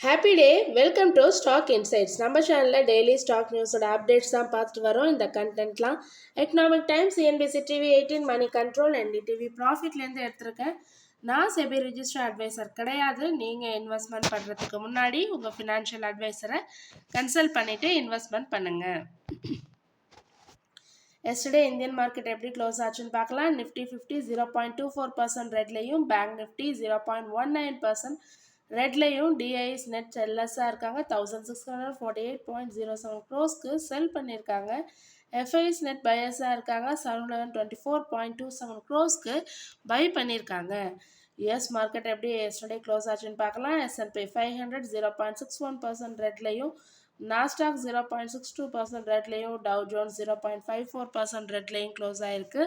Happy day! Welcome to stock insights. நம்ம சேனலில் daily stock நியூஸோட updates தான் பார்த்துட்டு வரோம். இந்த கண்டென்ட்லாம் Economic Times, CNBC TV 18, money control, NDTV ப்ராஃபிட்லேருந்து எடுத்திருக்கேன். நான் செபி ரிஜிஸ்டர் அட்வைசர் கிடையாது. நீங்கள் இன்வெஸ்ட்மெண்ட் பண்ணுறதுக்கு முன்னாடி உங்கள் ஃபினான்ஷியல் அட்வைசரை கன்சல்ட் பண்ணிவிட்டு இன்வெஸ்ட்மெண்ட் பண்ணுங்கள். எஸ்டர்டே இந்தியன் மார்க்கெட் எப்படி க்ளோஸ் ஆச்சுன்னு பார்க்கலாம். நிஃப்டி 50 0.24% ரெட்லையும், பேங்க் நிஃப்டி 0.19% ரெட்லையும், டிஐஸ் நெட் செல்லர்ஸாக இருக்காங்க. 1648.07 க்ரோஸ்க்கு செல் பண்ணியிருக்காங்க. எஃப்ஐஸ் நெட் பையர்ஸாக இருக்காங்க. 724.27 க்ரோஸ்க்கு பை பண்ணியிருக்காங்க. யூஎஸ் மார்க்கெட் எப்படி எஸ்டர்டே க்ளோஸ் ஆச்சுன்னு பார்க்கலாம். S&P 500 0.61% ரெட்லையும், நாஸ்டாக் 0.62% ரெட்லையும், டவ் ஜோன்ஸ் 0.54% ரெட்லையும் க்ளோஸ் ஆயிருக்கு.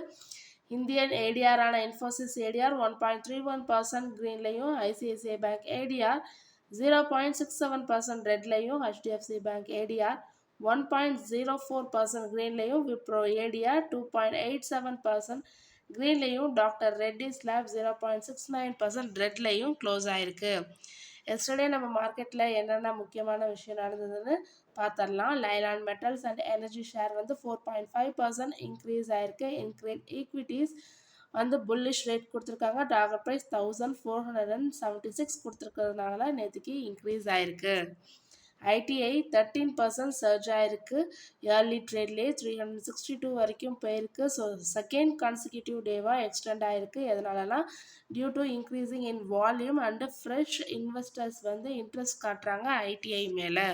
இந்தியன் ஏடிஆரான இன்ஃபோசிஸ் ஏடிஆர் 1.31% க்ரீன்லையும், ஐசிஐசிஐ பேங்க் ஏடிஆர் 0.67% ரெட்லையும், ஹெச்டிஎஃப்சி பேங்க் ஏடிஆர் 1.04% க்ரீன்லையும், விப்ரோ ஏடிஆர் 2.87% க்ரீன்லையும், டாக்டர் ரெட்டிஸ் லேப் 0.69% ரெட்லையும் க்ளோஸ் ஆயிருக்கு. எஸ்டர்டே நம்ம மார்க்கெட்டில் என்னென்ன முக்கியமான விஷயம் நடந்ததுன்னு பார்த்துடலாம். லைலாண்ட் metals and energy share 4.5% increase ஆயிருக்கு. ஈக்விட்டிஸ் புல்லிஷ் ரேட் கொடுத்துருக்காங்க. டார்கெட் ப்ரைஸ் 1476 கொடுத்துருக்கிறதுனால நேற்றுக்கு இன்க்ரீஸ் ஆயிருக்கு. ஐடிஐ 13% சர்ஜ் ஆயிருக்கு. இயர்லி ட்ரேட்லேயே 362 வரைக்கும் போயிருக்கு. ஸோ செகண்ட் கான்சிக்யூட்டிவ் டேவாக எக்ஸ்டெண்ட் ஆயிருக்கு. எதனாலனா due to increasing in volume and fresh investors interest காட்டுறாங்க ஐடிஐ மேலே.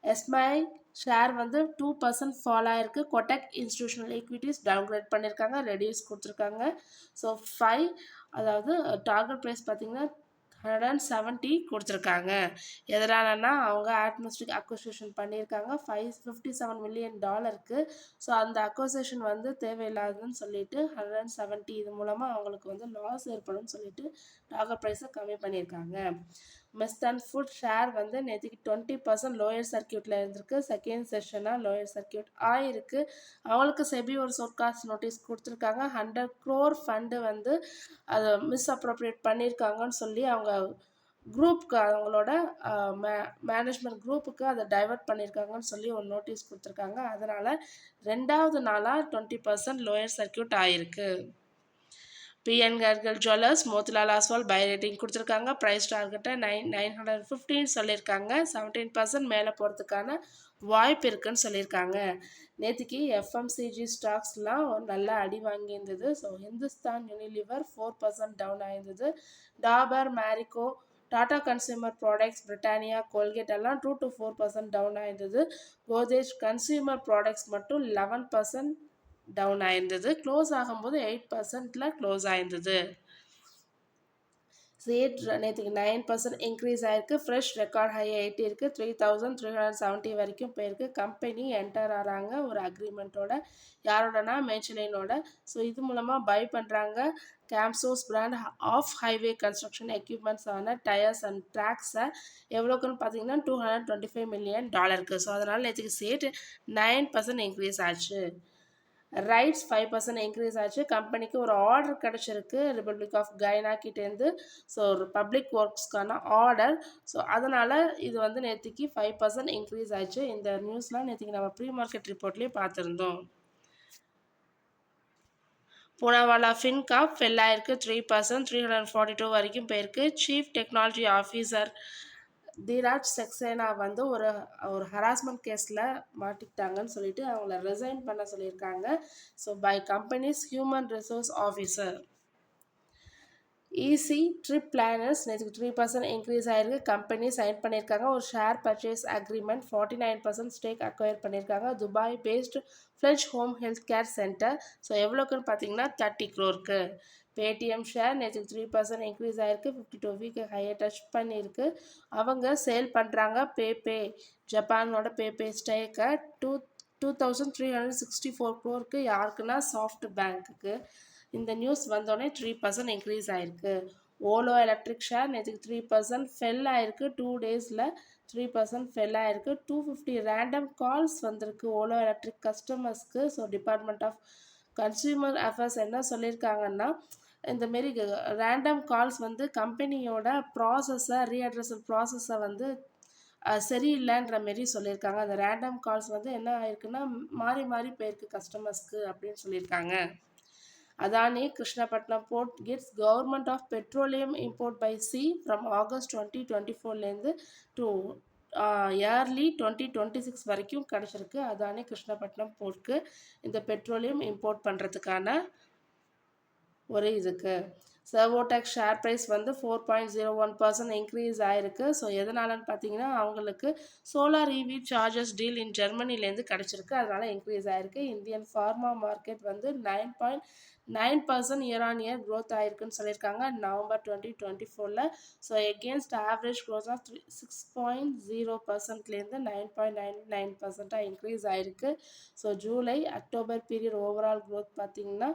எஸ்பிஐ ஷேர் 2% ஃபால் ஆயிருக்கு. கொட்டக் இன்ஸ்டிடியூஷனல் ஈக்விட்டிஸ் டவுன்கிரேட் பண்ணியிருக்காங்க, ரெடியூஸ் கொடுத்துருக்காங்க. ஸோ அதாவது டார்கெட் ப்ரைஸ் பார்த்திங்கன்னா 170 கொடுத்துருக்காங்க. எதனாலன்னா அவங்க ஆட்மஸ்டிக் அக்வசிஷன் பண்ணியிருக்காங்க $57 மில்லியன். ஸோ அந்த அக்வசிஷன் தேவையில்லாதுன்னு சொல்லிட்டு 170 இது மூலமாக அவங்களுக்கு லாஸ் ஏற்படும் சொல்லிட்டு டார்கெட் ப்ரைஸை கம்மி பண்ணியிருக்காங்க. மெஸ்டன் ஃபுட் ஷேர் நேற்றுக்கு 20% லோயர் சர்க்கியூட்டில் இருந்திருக்கு. செகண்ட் செஷனாக லோயர் சர்க்கியூட் ஆயிருக்கு. அவங்களுக்கு செபி ஒரு சொர்காஸ்ட் நோட்டீஸ் கொடுத்துருக்காங்க. 100 crore ஃபண்டு அதை மிஸ்அப்ரோப்ரியேட் பண்ணியிருக்காங்கன்னு சொல்லி அவங்க குரூப்புக்கு அவங்களோட மேனேஜ்மெண்ட் குரூப்புக்கு அதை டைவர்ட் பண்ணியிருக்காங்கன்னு சொல்லி ஒரு நோட்டீஸ் கொடுத்துருக்காங்க. அதனால் ரெண்டாவது நாளாக 20% லோயர் சர்க்கியூட் ஆயிருக்கு. PN Gadgil jewellers Motilal Oswal buy rating கொடுத்துருக்காங்க. ப்ரைஸ் டார்கெட்டை 915 சொல்லியிருக்காங்க. 17% மேலே போகிறதுக்கான வாய்ப்பு இருக்குன்னு சொல்லியிருக்காங்க. நேற்றுக்கு எஃப்எம்சிஜி ஸ்டாக்ஸ்லாம் நல்லா அடி வாங்கியிருந்தது. ஸோ ஹிந்துஸ்தான் யூனிலிவர் 4% டவுன் ஆயிருந்தது. Dabur, Marico, Tata consumer products, Britannia, Colgate எல்லாம் 2 to 4% டவுன் ஆயிருந்தது. கோத்ரேஜ் கன்சியூமர் ப்ராடக்ட்ஸ் மட்டும் 11% டவுன் ஆயிருந்தது. க்ளோஸ் ஆகும்போது 8%ல் க்ளோஸ் ஆயிருந்தது. சேட் நேற்றுக்கு 9% இன்க்ரீஸ் ஆயிருக்கு. ஃப்ரெஷ் ரெக்கார்ட் ஹை 80 இருக்குது. 3370 வரைக்கும் போயிருக்கு. கம்பெனி என்டர் ஆகிறாங்க ஒரு அக்ரிமெண்ட்டோட. யாரோடனா மேச்சலைனோட. ஸோ இது மூலமாக பை பண்ணுறாங்க. கேம்சோஸ் brand of highway construction equipments ஆன டயர்ஸ் அண்ட் ட்ராக்ஸை எவ்வளோக்குன்னு பார்த்தீங்கன்னா $225 மில்லியன். ஸோ அதனால் நேற்றுக்கு சேட் 9% இன்க்ரீஸ் ஆச்சு. ரைட்ஸ் 5% இன்க்ரீஸ் ஆச்சு. கம்பெனிக்கு ஒரு ஆர்டர் கிடச்சிருக்கு ரிப்பப்ளிக் ஆஃப் கைனா கிட்டேருந்து. ஸோ ஒரு பப்ளிக் ஒர்க்ஸ்க்கான ஆர்டர். ஸோ அதனால் இது நேற்றுக்கு 5% இன்க்ரீஸ் ஆச்சு. இந்த நியூஸ்லாம் நேற்றுக்கு நம்ம ப்ரீ மார்க்கெட் ரிப்போர்ட்லேயே பார்த்துருந்தோம். பூனாவாலா ஃபின்காப் ஃபெல் ஆயிருக்கு 3%, 342 வரைக்கும் போயிருக்கு. Chief technology officer Dheeraj Saxena ஒரு ஹராஸ்மெண்ட் கேஸில் மாட்டிக்கிட்டாங்கன்னு சொல்லிட்டு அவங்கள ரிசைன் பண்ண சொல்லியிருக்காங்க. So by companies human resource officer. Easy trip planners நேற்றுக்கு 3% இன்க்ரீஸ் ஆயிருக்கு. கம்பெனி சைன் பண்ணியிருக்காங்க ஒரு share purchase agreement. 49% stake acquire பண்ணியிருக்காங்க. துபாய் பேஸ்டு ஃப்ளெஜ் home health care centre. So எவ்வளோக்குன்னு பார்த்தீங்கன்னா 30 crore. பேடிஎம் ஷேர் நேற்றுக்கு 3% இன்க்ரீஸ் ஆயிருக்கு. 52 வீக் ஹையை டச் பண்ணியிருக்கு. அவங்க சேல் பண்ணுறாங்க பேபே, ஜப்பானோட பேபே ஸ்டேக்கை 2364 crore. யாருக்குன்னா சாஃப்ட் பேங்க்குக்கு. இந்த நியூஸ் வந்தோடனே 3% இன்க்ரீஸ் ஆயிருக்கு. ஓலோ எலக்ட்ரிக் ஷேர் நேற்றுக்கு 3% ஃபெல் ஆயிருக்கு. 2 டேஸில் 3% ஃபெல் ஆயிருக்கு. 250 ரேண்டம் கால்ஸ் வந்திருக்கு ஓலோ எலக்ட்ரிக் கஸ்டமர்ஸ்க்கு. So department of consumer affairs என்ன சொல்லியிருக்காங்கன்னா இந்த மாரி ரேண்டம் கால்ஸ் வந்து கம்பெனியோட ப்ராசஸை ரீஅட்ரஸல் ப்ராசஸை வந்து சரியில்லைன்ற மாரி சொல்லியிருக்காங்க. அந்த ரேண்டம் கால்ஸ் வந்து என்ன ஆயிருக்குன்னா மாறி மாறி போயிருக்கு கஸ்டமர்ஸ்க்கு அப்படின்னு சொல்லியிருக்காங்க. Adani Krishnapatnam port gets Government of Petroleum import by sea from August 2024லேருந்து to இயர்லி 2026 வரைக்கும் கிடச்சிருக்கு. அதானி கிருஷ்ணப்பட்டினம் போர்ட்க்கு இந்த பெட்ரோலியம் இம்போர்ட் பண்ணுறதுக்கான ஒரு இதுக்கு சர்வோடெக் ஷேர் ப்ரைஸ் வந்து 4.01% இன்க்ரீஸ் ஆயிருக்கு. ஸோ எதனாலன்னு பார்த்தீங்கன்னா அவங்களுக்கு solar EV charges deal in ஜெர்மனிலேருந்து கிடச்சிருக்கு, அதனால இன்க்ரீஸ் ஆயிருக்கு. இந்தியன் ஃபார்மா மார்க்கெட் வந்து 9.9% இயர் ஆன் இயர் க்ரோத் ஆயிருக்குன்னு சொல்லியிருக்காங்க November 2024. So against average growth of 6.0%லேருந்து 9.99% இன்க்ரீஸ் ஆயிருக்கு. So July October period overall growth பார்த்தீங்கன்னா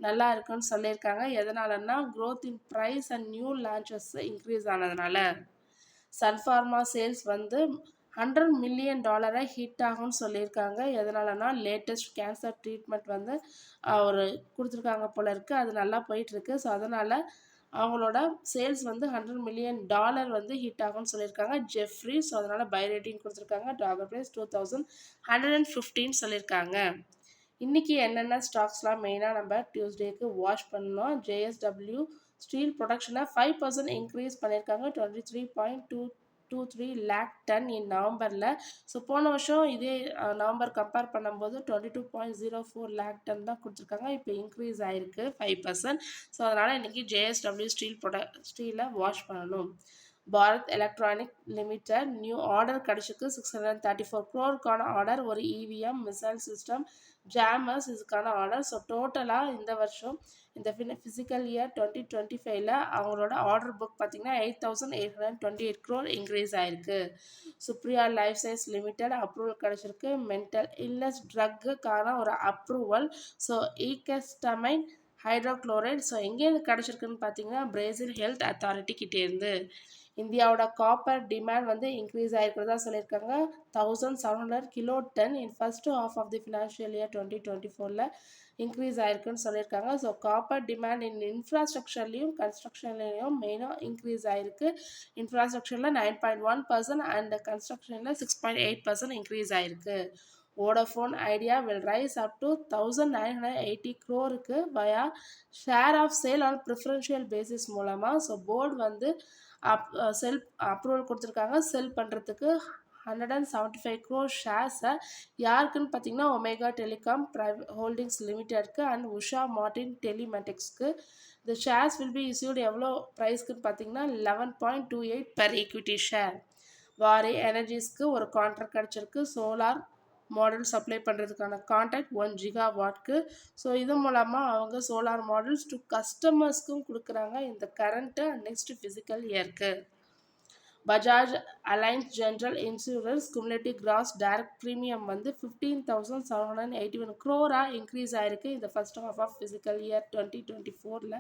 நல்லா இருக்குன்னு சொல்லியிருக்காங்க. எதனாலன்னா growth in price and new launches increase ஆனதுனால. சன்ஃபார்மா சேல்ஸ் வந்து $100 மில்லியன் ஹிட் ஆகும்னு சொல்லியிருக்காங்க. எதனாலனா லேட்டஸ்ட் கேன்சர் ட்ரீட்மெண்ட் வந்து ஒரு கொடுத்துருக்காங்க போல இருக்குது, அது நல்லா போயிட்டுருக்கு. ஸோ அதனால் அவங்களோட சேல்ஸ் வந்து $100 மில்லியன் வந்து ஹிட் ஆகும்னு சொல்லியிருக்காங்க ஜெஃப்ரி. ஸோ அதனால் பை ரேட்டிங் கொடுத்துருக்காங்க. டார்கெட் ப்ரைஸ் 2115 சொல்லியிருக்காங்க. இன்றைக்கி என்னென்ன ஸ்டாக்ஸ்லாம் மெயினாக நம்ம டியூஸ்டேக்கு வாட்ச் பண்ணோம். ஜேஎஸ்டபிள்யூ ஸ்டீல் ப்ரொடக்ஷனை 5% இன்க்ரீஸ் பண்ணியிருக்காங்க. 23.23 லேக் டன் இன் நவம்பரில். ஸோ போன வருஷம் இதே நவம்பர் கம்பேர் பண்ணும்போது 22.04 லேக் டன் தான் கொடுத்துருக்காங்க. இப்போ இன்க்ரீஸ் ஆகிருக்கு 5%. ஸோ அதனால் இன்றைக்கி ஜேஎஸ்டபிள்யூ ஸ்டீலை வாட்ச் பண்ணணும். Bharat electronic limited new order கிடச்சிருக்கு. 634 crore ஆர்டர், ஒரு இவிஎம் மிசைல் சிஸ்டம் ஜாமர்ஸ் இதுக்கான ஆர்டர். ஸோ டோட்டலாக இந்த வருஷம் இந்த ஃபிசிக்கல் இயர் 2025ல் அவங்களோட ஆர்டர் புக் பார்த்திங்கன்னா 8,828 crore இன்க்ரீஸ் ஆகிருக்கு. Supriya life science limited approval கிடச்சிருக்கு. மென்டல் இல்னஸ் ட்ரக்குக்கான ஒரு approval. So esketamine hydrochloride. So எங்கேருந்து கிடச்சிருக்குன்னு பார்த்தீங்கன்னா பிரேசில் ஹெல்த் அத்தாரிட்டி கிட்டேருந்து. இந்தியாவோட காப்பர் டிமாண்ட் வந்து இன்க்ரீஸ் ஆகிருக்கிறதா சொல்லியிருக்காங்க. 1700 kilo tonne in first half of the financial year 2024ல் இன்க்ரீஸ் ஆகிருக்குன்னு சொல்லியிருக்காங்க. ஸோ காப்பர் டிமாண்ட் இன் இன்ஃப்ராஸ்ட்ரக்சர்லேயும் கன்ஸ்ட்ரக்ஷன்லேயும் மெயினாக இன்க்ரீஸ் ஆகிருக்கு. இன்ஃப்ராஸ்ட்ரக்சரில் 9.1% அண்ட் கன்ஸ்ட்ரக்ஷனில் 6.8% இன்க்ரீஸ் ஆகிருக்கு. Vodafone Idea will raise up to 1980 crore via share of sale on preferential basis மூலமாக. ஸோ போர்டு வந்து செல் அப்ரூவல் கொடுத்துருக்காங்க செல் பண்ணுறதுக்கு 175 crore ஷேர்ஸை. யாருக்குன்னு பார்த்தீங்கன்னா ஒமேகா டெலிகாம் ப்ரைவேட் ஹோல்டிங்ஸ் லிமிடெட்க்கு அண்ட் உஷா மார்டின் டெலிமெட்டிக்ஸ்க்கு. இந்த ஷேர்ஸ் வில் பி இஸ்யூட் எவ்வளோ ப்ரைஸ்க்குன்னு பார்த்தீங்கன்னா 11.28 per equity ஷேர். வாரி எனர்ஜிஸ்க்கு ஒரு கான்ட்ராக்ட் கிடச்சிருக்கு. சோலார் மாடல் சப்ளை பண்ணுறதுக்கான கான்ட்ராக்ட் 1 gigawattக்கு. ஸோ இது மூலமாக அவங்க சோலார் மாடல்ஸ் டு கஸ்டமர்ஸ்க்கும் கொடுக்குறாங்க இந்த கரண்ட்டு நெக்ஸ்ட் ஃபிசிக்கல் இயர்க்கு. Bajaj Allianz general insurance cumulative gross direct premium வந்து 15,781 crore இன்க்ரீஸ் ஆகிருக்கு இந்த first half of fiscal year 2024ல்.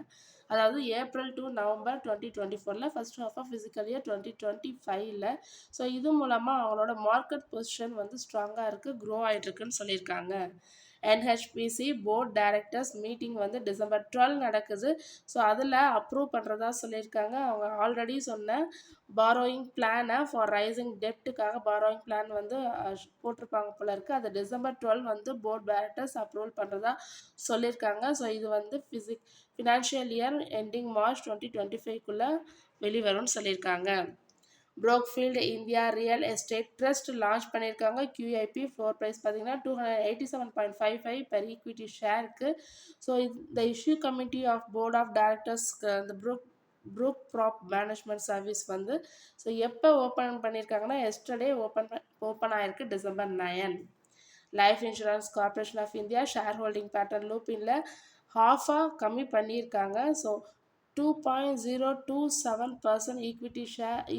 அதாவது ஏப்ரல் டு நவம்பர் 2024ல் first half of fiscal year 2025ல். ஸோ இது மூலமாக அவங்களோட மார்க்கெட் பொசிஷன் வந்து ஸ்ட்ராங்காக இருக்குது, க்ரோ ஆகிட்டுருக்குன்னு சொல்லியிருக்காங்க. NHPC போர்ட் டைரக்டர்ஸ் மீட்டிங் வந்து December 12 நடக்குது. ஸோ அதில் அப்ரூவ் பண்ணுறதா சொல்லியிருக்காங்க. அவங்க ஆல்ரெடி சொன்ன பாரோயிங் பிளானை ஃபார் ரைசிங் டெப்ட்டுக்காக பாரோயிங் பிளான் வந்து போட்டிருப்பாங்க போல இருக்குது. அதை December 12 வந்து போர்ட் டைரக்டர்ஸ் அப்ரூவல் பண்ணுறதா சொல்லியிருக்காங்க. ஸோ இது வந்து ஃபினான்ஷியல் இயர் எண்டிங் மார்ச் 2025க்குள்ளே வெளிவரும்னு சொல்லியிருக்காங்க. Brookfield India real estate trust launch பண்ணியிருக்காங்க. QIP ஃப்ளோர் ப்ரைஸ் பார்த்தீங்கன்னா 287.55 per ஈக்விட்டி ஷேருக்கு. ஸோ இந்த issue committee of board of டைரக்டர்ஸ்க்கு இந்த ப்ரூக் ப்ராப் மேனேஜ்மெண்ட் சர்வீஸ் வந்து ஸோ எப்போ ஓப்பன் பண்ணியிருக்காங்கன்னா எஸ்டர்டே ஓப்பன் ஆகிருக்கு December 9. Life insurance corporation of India share holding pattern லூப்பின்ல ஹாஃபாக கம்மி பண்ணியிருக்காங்க. ஸோ 2.027%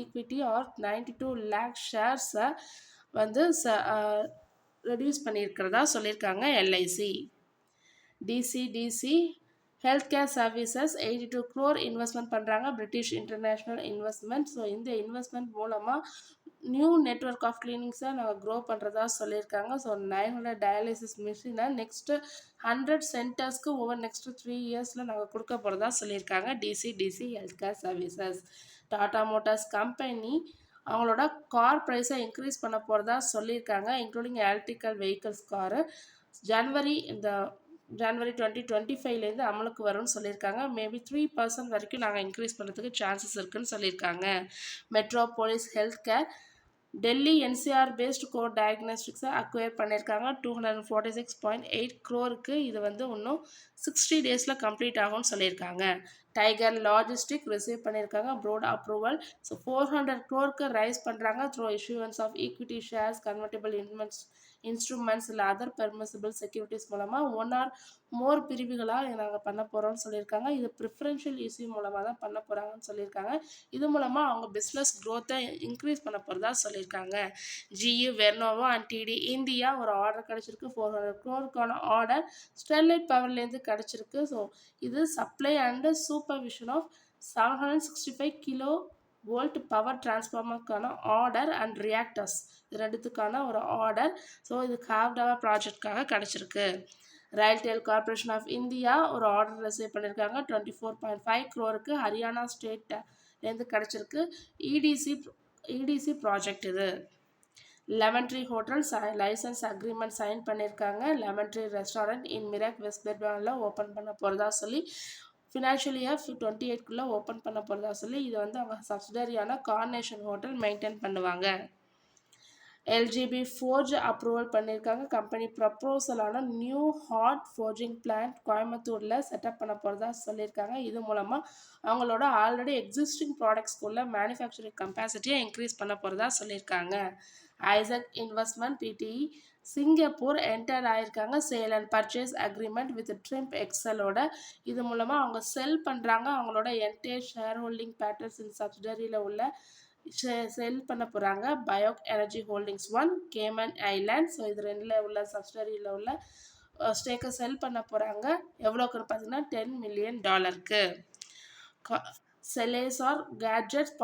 ஈக்விட்டி ஆர் 92 lakh ஷேர்ஸை வந்து ரெடியூஸ் பண்ணியிருக்கிறதா சொல்லியிருக்காங்க LIC. DCDC health care services 82 crore investment பண்ணுறாங்க பிரிட்டிஷ் இன்டர்நேஷ்னல் இன்வெஸ்ட்மெண்ட். ஸோ இந்த இன்வெஸ்ட்மெண்ட் மூலமாக நியூ நெட்வொர்க் ஆஃப் கிளினிக்ஸை நாங்கள் க்ரோ பண்ணுறதா சொல்லியிருக்காங்க. ஸோ 900 டயாலிசிஸ் மிஷினை நெக்ஸ்ட்டு 100 சென்டர்ஸ்க்கு ஓவர் நெக்ஸ்ட்டு 3 இயர்ஸில் நாங்கள் கொடுக்க போகிறதா சொல்லியிருக்காங்க. DC health care services. Tata Motors company அவங்களோட கார் ப்ரைஸை இன்க்ரீஸ் பண்ண போகிறதா சொல்லியிருக்காங்க, இன்க்ளூடிங் எலக்ட்ரிக்கல் வெஹிக்கிள்ஸ் காரு ஜனவரி 2025லேருந்து அமலுக்கு வரும்னு சொல்லியிருக்காங்க. மேபி 3% வரைக்கும் நாங்கள் இன்க்ரீஸ் பண்ணுறதுக்கு சான்சஸ் இருக்குதுன்னு சொல்லியிருக்காங்க. Metropolis health care Delhi NCR based core டயக்னோஸ்டிக்ஸை அக்வயர் பண்ணியிருக்காங்க 246.8 crore. இது வந்து இன்னும் 60 டேஸில் கம்ப்ளீட் ஆகும்னு சொல்லியிருக்காங்க. டைகர் லாஜிஸ்டிக் ரிசீவ் பண்ணியிருக்காங்க board approval. So 400 crore raise பண்ணுறாங்க through issuance of equity shares, convertible instruments இல்லை அதர் பெர்மிசிபிள் செக்யூரிட்டிஸ் மூலமாக 1 or more பிரிவுகளாக நாங்கள் பண்ண போகிறோம்னு சொல்லியிருக்காங்க. இது ப்ரிஃபரன்ஷியல் இஷ்யூ மூலமாக தான் பண்ண போகிறாங்கன்னு சொல்லியிருக்காங்க. இது மூலமாக அவங்க பிஸ்னஸ் க்ரோத்தை இன்க்ரீஸ் பண்ண போகிறதா சொல்லியிருக்காங்க. GE, Vernova and TD India ஒரு ஆர்டர் கிடச்சிருக்கு. 400 crore ஆர்டர் ஸ்டெர்லைட் பவர்லேருந்து கிடச்சிருக்கு. ஸோ இது supply and supervision of 765 kV power டிரான்ஸ்ஃபார்மருக்கான ஆர்டர் அண்ட் ரியாக்டர்ஸ் இது ரெண்டுத்துக்கான ஒரு ஆர்டர். ஸோ இது காவ்டாவா ப்ராஜெக்ட்காக கிடச்சிருக்கு. ரயில்டெல் கார்பரேஷன் ஆஃப் இந்தியா ஒரு ஆர்டர் ரிசீவ் பண்ணியிருக்காங்க 24.5 crore ஹரியானா ஸ்டேட்லேருந்து கிடச்சிருக்கு. இடிசி ப்ராஜெக்ட் இது. Lemon tree hotels licence agreement sign பண்ணியிருக்காங்க. Lemon tree restaurant in Mirik west பெங்காலில் ஓப்பன் பண்ண போகிறதா சொல்லி ஃபினான்ஷியல் இயர் 28க்குள்ளே ஓப்பன் பண்ண போகிறதா சொல்லி இது வந்து அவங்க சப்சிடரியான கார்னேஷன் ஹோட்டல் மெயின்டைன் பண்ணுவாங்க. எல்ஜிபி ஃபோர்ஜ் அப்ரூவல் பண்ணியிருக்காங்க. கம்பெனி ப்ரப்போசலான நியூ ஹாட் ஃபோர்ஜிங் பிளான்ட் கோயம்புத்தூரில் செட்டப் பண்ண போகிறதா சொல்லியிருக்காங்க. இது மூலமாக அவங்களோட ஆல்ரெடி எக்ஸிஸ்டிங் ப்ராடக்ட்ஸ்குள்ள மேனுஃபேக்சரிங் கெப்பாசிட்டியை இன்க்ரீஸ் பண்ண போகிறதா சொல்லியிருக்காங்க. Isaac investment PTE Singapore enter ஆயிருக்காங்க sale and purchase agreement with ட்ரிம்ப் எக்ஸலோட. இது மூலமாக அவங்க செல் பண்ணுறாங்க. அவங்களோட entire share holding patterns in சப்சிடரியில் உள்ள செல் பண்ண போகிறாங்க. பயோக் எனர்ஜி ஹோல்டிங்ஸ் 1 கேமன் ஐலாண்ட். ஸோ இது ரெண்டில் உள்ள சப்சிடரியில் உள்ள ஸ்டேக்கை செல் பண்ண போகிறாங்க. எவ்வளோக்குன்னு பார்த்தீங்கன்னா $10 million. செலேசார் கேட்ஜெட்ஸ்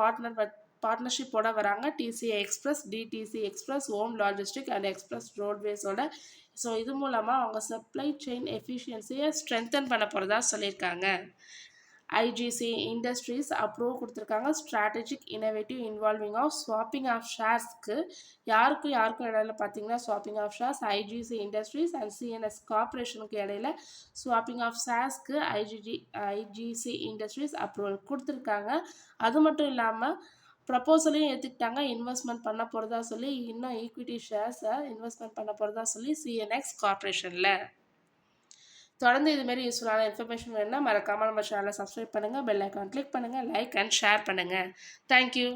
பார்ட்னர்ஷிப்போட வராங்க. TCI express, DTC express, home logistic and express ரோட்வேஸோட. ஸோ இது மூலமாக அவங்க சப்ளை செயின் எஃபிஷியன்சியை ஸ்ட்ரென்தன் பண்ண போகிறதா சொல்லியிருக்காங்க. ஐஜிசி இண்டஸ்ட்ரீஸ் அப்ரூவ் கொடுத்துருக்காங்க. Strategic innovative involving of swapping of ஷேர்ஸ்க்கு யாருக்கும் இடையில பார்த்தீங்கன்னா swapping of shares IGC industries and CNS கார்பரேஷனுக்கு இடையில ஸ்வாப்பிங் ஆஃப் ஷேர்ஸ்க்கு ஐஜிசி இண்டஸ்ட்ரீஸ் அப்ரூவல் கொடுத்துருக்காங்க. அது மட்டும் இல்லாமல் ப்ரப்போசலையும் ஏற்றுக்கிட்டாங்க. இன்வெஸ்ட்மெண்ட் பண்ண போகிறதா சொல்லி இன்னும் ஈக்விட்டி ஷேர்ஸை இன்வெஸ்ட்மெண்ட் பண்ண போகிறதா சொல்லி சிஎன்எக்ஸ் கார்பரேஷனில். தொடர்ந்து இதுமாரி யூஸ்ஃபுல்லான இன்ஃபர்மேஷன் வேணும்னா மறக்காமல் நம்ம சேனலை சப்ஸ்கிரைப் பண்ணுங்கள், பெல் ஐக்கான் கிளிக் பண்ணுங்கள், லைக் அண்ட் ஷேர் பண்ணுங்கள். தேங்க்யூ.